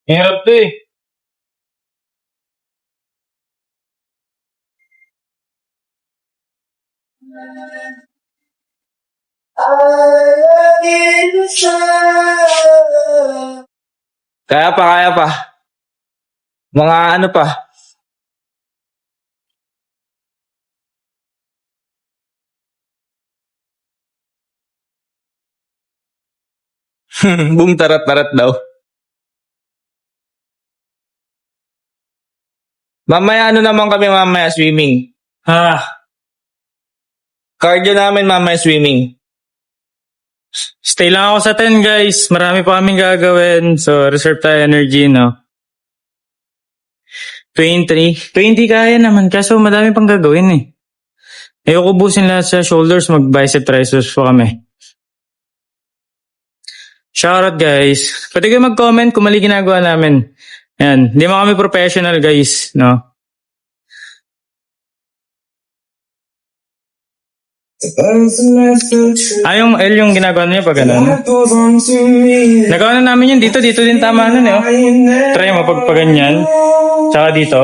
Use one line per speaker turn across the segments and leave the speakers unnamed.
Hirap to eh. Kaya pa, kaya pa. Mga ano pa. Boom, tarat-tarat daw. Mamaya ano naman kami mamaya, swimming. Cardio namin mamaya, swimming.
Stay lang ako sa 10 guys. Marami pa kaming gagawin. So, reserve tayo energy, no? 20 kaya naman. Kaso madami pang gagawin eh. Ayoko busin lahat sa shoulders. Mag-bicep triceps pa kami. Shoutout guys. Pwede kayo mag-comment kung mali ginagawa namin. Yan. Hindi mo kami professional guys, no? Yung L yung ginagawa niya pag ganun. Nagawa na namin yun dito din tama nun eh. Oh. Try mo pag ganyan. Tsaka dito.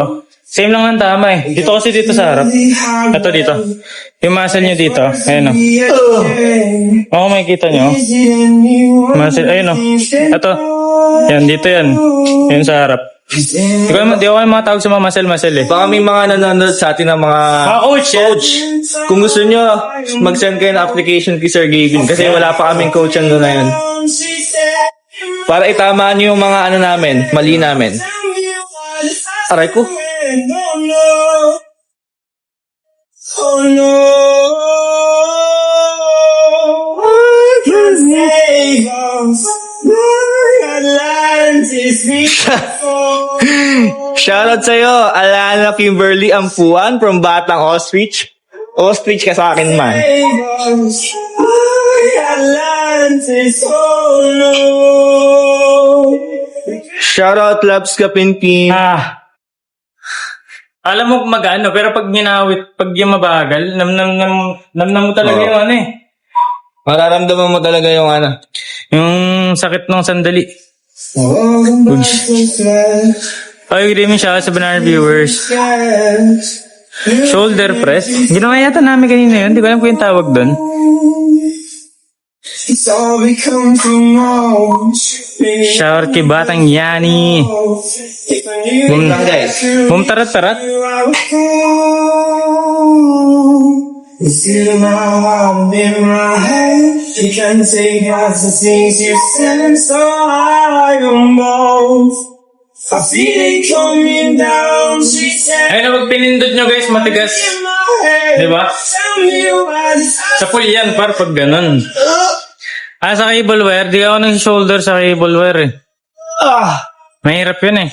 Same lang ang tama eh. Dito kasi dito sa harap. Ito dito. Yung muscle nyo dito. Ayun o. Oo, makikita nyo. Muscle, ayun o. Ito. Yan, dito yan. Yun sa harap. Di ako yung mga tawag sa mga muscle eh.
Baka may mga nanonood sa atin ng mga
coach.
Kung gusto nyo, mag-send kayo ng application kay Sir Gavin kasi wala pa kaming coach ang na yun. Para itama nyo yung mga ano namin, mali namin. Aray ko.
Oh no,
Shoutout sa'yo, Alana Kimberly Ampuan from Batang Ostrich. Ostrich ka sa akin man. Shoutout Labs Kapinpin.
Alam mo mag-ano, pero pag ginawit, pag yung mabagal, namnam mo talaga yung ano eh.
Mararamdaman mo talaga yung ano.
Yung sakit ng sandali. Ay, good evening siya sa Banana viewers. Shoulder press. Ginawa yata namin kanina yun. Di ko alam kung yung tawag doon. Shower kay Batang Yani. Boom tarat-tarat.
It's still now I'm in my head. You can't take out the things you said, so I am both. I feel it coming down, she said.
Ayun na, pag pinindot nyo guys, matigas. Diba? Sa pool yan, pag ganun. Sa cable wire, di ako nag-shoulder sa cable wire eh. Mahirap yun eh.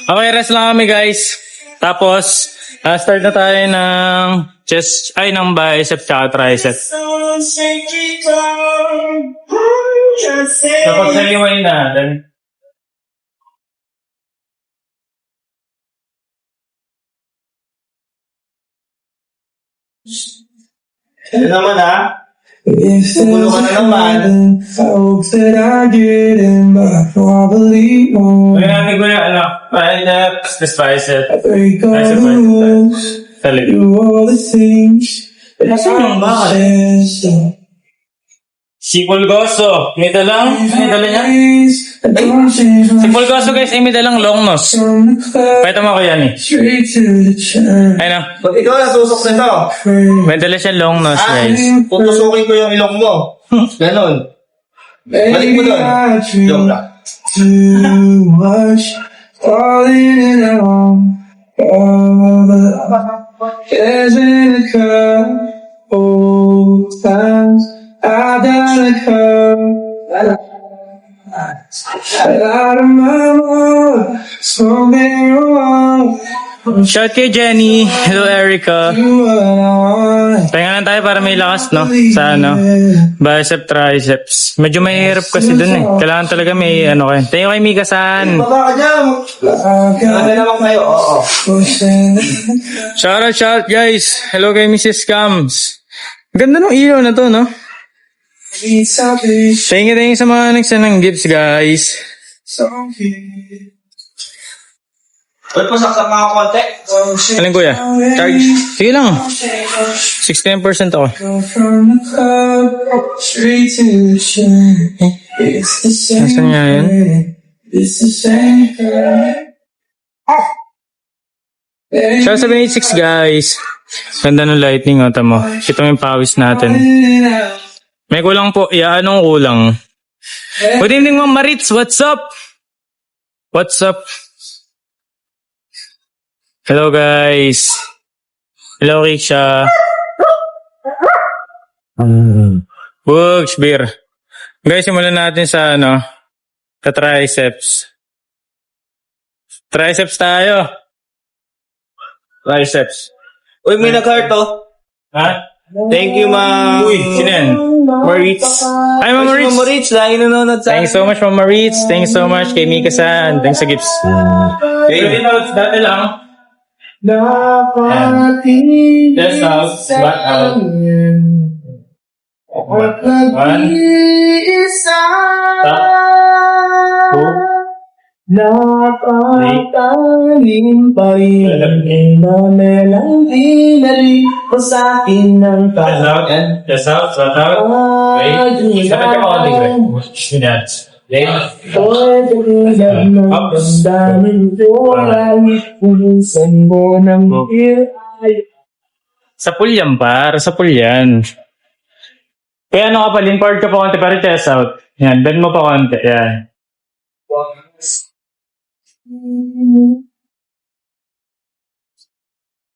Okay, rest lang kami guys. Tapos, start na tayo ng chest, ng bicep tsaka tricep. Tapos naliway natin.
Ano naman
If
Tumulo ka na naman.
I hope that I didn't, but I probably won't.
Kaya natin ko yung triceps, this bicep.
I break all
Bicep,
the
bicep,
rules,
Talib.
do all the things that
Nasaan yung bakal?
said so.
Si Pulgoso, may dalang, may dala niya.
I don't change
Si
my
Pulgoso guys, may dalang long nose.
from the cloud,
Pakita mo ko yan eh.
straight to the church.
Ayun o,
Ba't ikaw nasusok nito?
may dala siya long nose guys.
Tutusukin ko yung ilong mo. Ganon. Balik mo
Maybe
doon.
I
Joke
dream
lang.
too much, falling in along. Oh, but there's been a couple times I've done a couple out of my mind, something wrong.
Shout kay Jenny. Hello Erica.
Do what I want.
Pahinga lang tayo para may lakas no? Sa bicep triceps. Medyo mahirap kasi dun eh. Kailangan talaga may kayo. Tayo kay Mika-san.
Baba ka dyan. Ano naman kayo? Oo.
Shout guys. Hello kay Mrs. Cams. Ganda ng ilaw na to no? Thank you sa mga nagsend ng gifts guys.
Uy, pasaksak mga konti.
Alin kuya?
Charge.
Sige lang. 69% ako.
From the club straight to the shine. It's the same.
Nasaan nga yun?
It's the same.
Siya 786 guys. Ganda ng lightning, oh, tamo. Ito yung pawis natin. May kulang po. Anong kulang? Good evening, Ma'am Maritz. What's up? What's up? Hello guys. Hello Keisha. Bugs, beer. Guys, simulan natin sa sa triceps. Triceps tayo. Triceps.
Uy, may nag-heart oh.
Ha?
Thank you, Ma'am.
Uy, sino yan?
Maritz.
Hi, Ma'am Maritz.
Ma'am Maritz, lagi nanonood sa
Thanks so much, Ma'am Maritz. Thanks so much kay Mika-san. Thanks sa gifts.
Okay.
Dati lang.
Napatid
Yes, out. Back out.
Pagkag-iisa Nakatalim pa rin na melanghili ko sa akin ng tahan.
Yes, out. Back out. Wait. Sabi ka ako, Tigre.
Pwede rin ng damdamin ko ay pulisan mo ng iray.
Sa pulyan par, sa pulyan. Kaya ka pa, lean forward ka pa konti para chest out. Yan, bend mo pa konti. Yan.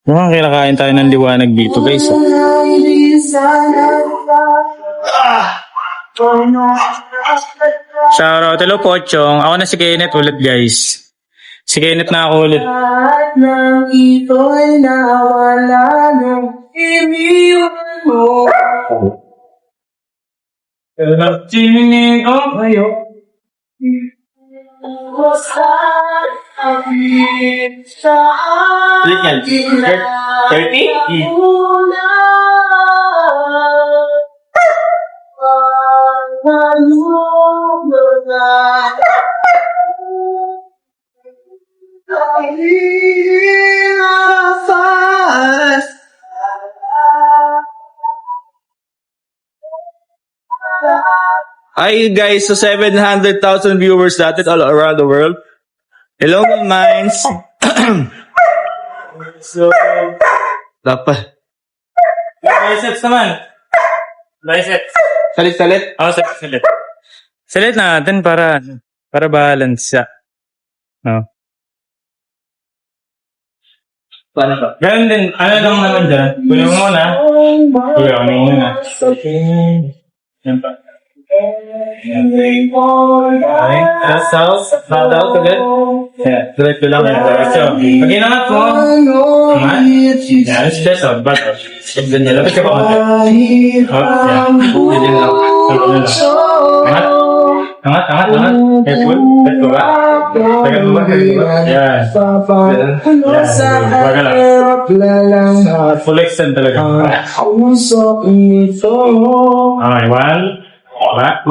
Mukhang kinakain tayo ng liwanag dito guys. Shoutout, hello Pochong. Ako na si Kenneth ulit guys. Si Kenneth na ako ulit.
At nang ito'y nawala nang iniwan mo.
Tinig oh.
Ngayon, sa akin, sa
Ulit yan.
akin na
30?
una.
Hi guys, so 700,000 viewers natin all around the world. Hello, my minds. So, dapat.
Biceps naman. Biceps.
Salit-salit.
Oo, salit. Salit natin para balance siya. No.
Paano ba?
Ganun din, lang naman dyan. Kunin mo muna. Kuya, kunin mo muna. Yan pa. Okay. That's out. Not out agad. Yeah, diretso lang. Diretso. Pag inangat mo, angat. Yan, chest out. Back out. Ganyan lang. Lapit ka pa konti. Up, yeah. Ganyan lang. Angat. Angat. Careful. Let go ba? Tagal mo ba? Yan. Baga lang. Full extend talaga. Okay, one. Back.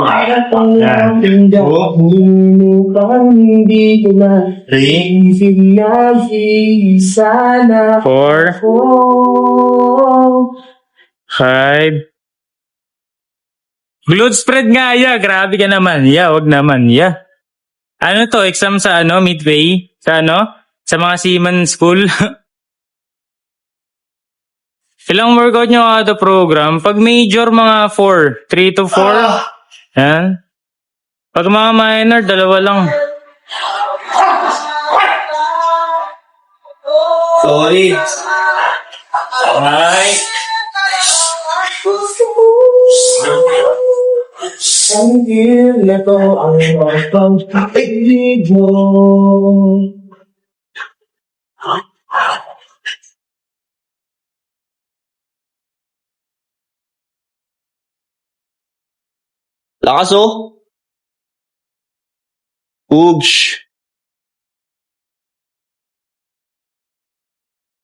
Yan. Two. 3. 4. 5. Glute spread nga, ya. Grabe ka naman. Ya, wag naman, ya. Ano to? Exam sa midway? Sa Sa mga seaman school? Ilang workout nyo kada program? Pag major, mga 4. 3 to 4. Yan. Pag mga minor, 2 lang.
Sorry.
Ay.
Sanggil na to ang pagpapiglig mo.
Lakas oh. Oops.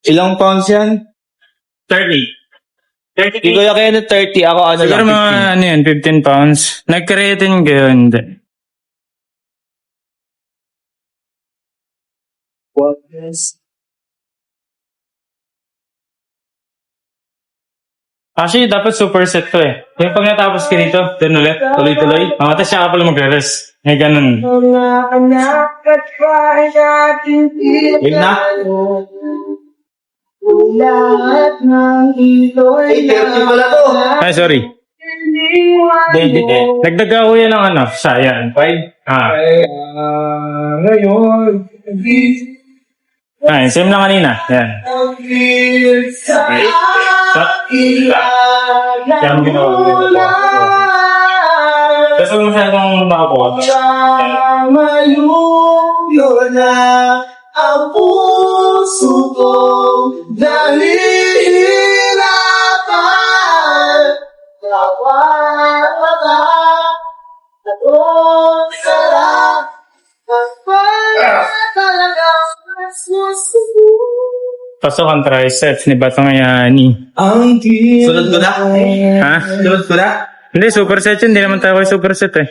Ilang pounds yan?
30.
Di ko kaya 30. Ako
Siguro
lang,
mga 15 pounds. Nag-creatine kayo, hindi. Actually, dapat superset to eh. Yung pag natapos ka dito, dun ulit, tuloy-tuloy. Tapos siya ka pala magre-rest. May ganun.
Yun na.
Lahat ng ilo'y
8:30 pala to.
Ay, sorry. Nagdag ako yan ng ano, sayan. 5?
ngayon,
Ay, same lang kanina. Yan. Yan ang ginawa ko. Kasi kung masyadong nakakuha.
Maluyo na ang puso ko nahihirapan. Nawawala at sarap talagang
Pasok ang triceps ni Batong Ayani.
ang
Sunod ko na.
Ha?
Sunod ko na.
Hindi, superset yun. Hindi naman tayo kay superset eh.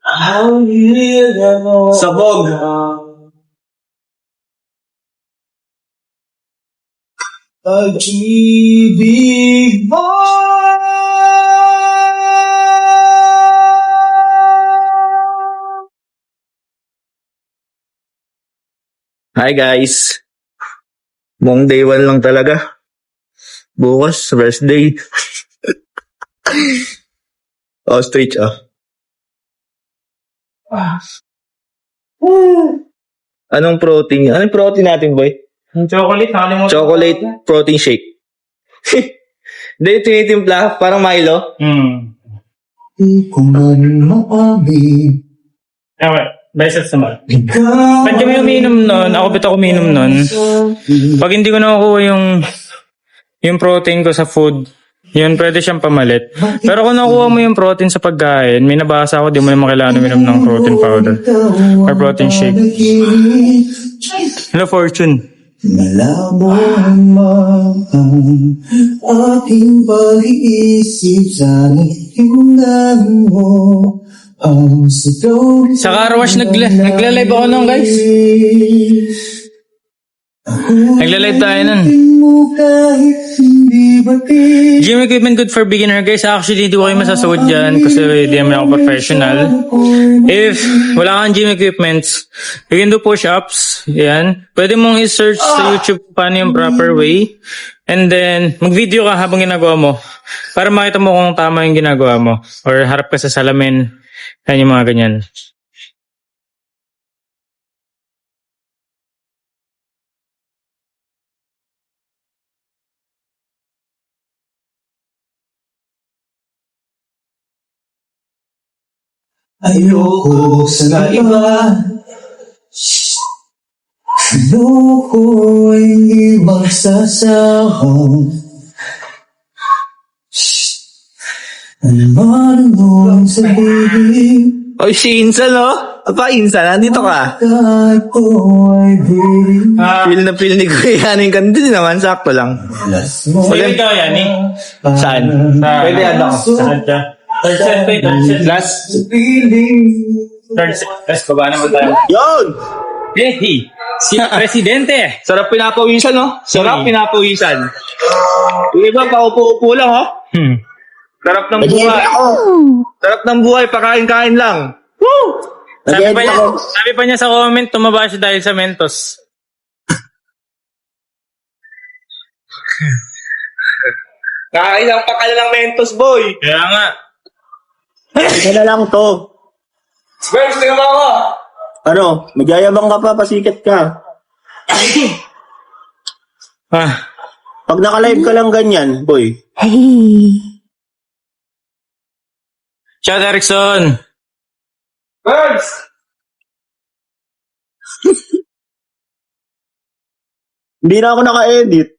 ang hirap mo.
Sabog.
Pag-ibig mo.
Hi guys. Buong day 1 lang talaga. Bukas, rest day. Ostrich, Anong protein? Anong protein natin, boy?
Chocolate, nakalimutan.
Chocolate protein shake. Hindi, tinitimpla. Parang Milo.
Di ko man maamig.
Okay, biceps naman.
Ikaw
Ba't kami umiinom nun? Ako ba't ako umiinom nun? Pag hindi ko nakukuha yung protein ko sa food, yun pwede siyang pamalit. Pero kung nakuha mo yung protein sa pagkain, may nabasa ako, di mo naman kailangan uminom ng protein powder or protein shake. Hello, Fortune.
Malabo ang aking pag-iisip sa natindahan mo. Ang sigaw
Sa car wash, nagla-live ako nun, guys. Nagla-live tayo nun.
mo kahit hindi batid.
Gym equipment good for beginner, guys. Actually, hindi ko kayo masasawad dyan kasi di naman ako professional. If wala kang gym equipments, you can do push-ups. Yan. Pwede mong i-search sa YouTube paano yung proper way. And then, mag-video ka habang ginagawa mo para makita mo kung tama yung ginagawa mo. Or harap ka sa salamin. Yan yung mga ganyan.
Ayoko sa iba. Ayoko hindi magsasawa. Ano man mong sabihin,
Oy, si Insan, no? Apa, Insan, nandito ka.
kahit ko ay biling.
Feel na feel ni Kuya Yaning ka. Hindi naman, sakto lang.
Last mo
Sige, ikaw yan eh.
Saan? Pwede ano?
Saan ka? Third set, wait. Third set.
Last.
sa piling.
Third set. Tapos baba naman tayo.
Yun!
Hey! Si Presidente!
Sarap pinapawisan, no? Sarap pinapawisan. Yung iba, paupo-upo lang, oh. Sarap ng buhay. Sarap ng buhay, pakain-kain lang. Woo!
Sabi pa niya sa comment, tumaba siya dahil sa Mentos.
Nakailang pa ka na ng Mentos, boy.
Kaya nga.
Ika na lang to.
Bers, tingnan mo ako.
Ano, magyayabang ka pa, pasikat ka.
Ah,
Pag naka-live ka lang ganyan, boy.
shout Erickson!
Bers!
Hindi na ako naka-edit.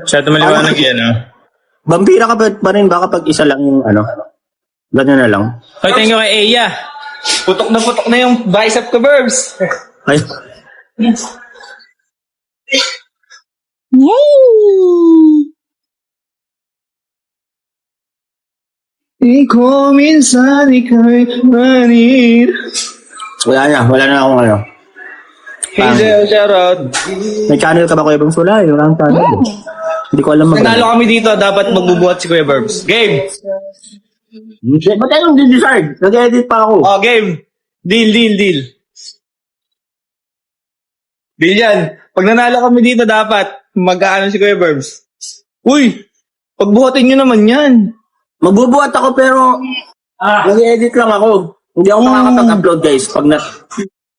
Shout maliwanag yan, ah.
Vampira ka pa rin ba kapag isa lang yung ano? Ganyan na lang.
Hoy, thank you kay Eya.
Putok na yung bicep ko, Bers.
Ay,
Yay!
Ikaw minsan ikaw'y manir.
Wala na akong ano.
Hazel, shoutout.
May channel ka ba, Kuya Barbs? Wala, wala akong channel. Hindi ko alam
Nanalo kami dito, dapat magbubuhat si Kuya Burbs. Game!
Ba't tayo nag-decide? Nag-edit pa ako.
Oh, game! Deal. Deal yan. Pag nanalo kami dito, dapat mag-aano si Kuya Burbs. Uy! Pagbuhatin nyo naman yan.
Magbubuhat ako pero nag-edit lang ako. Hindi ako makakapag-upload, guys. Pag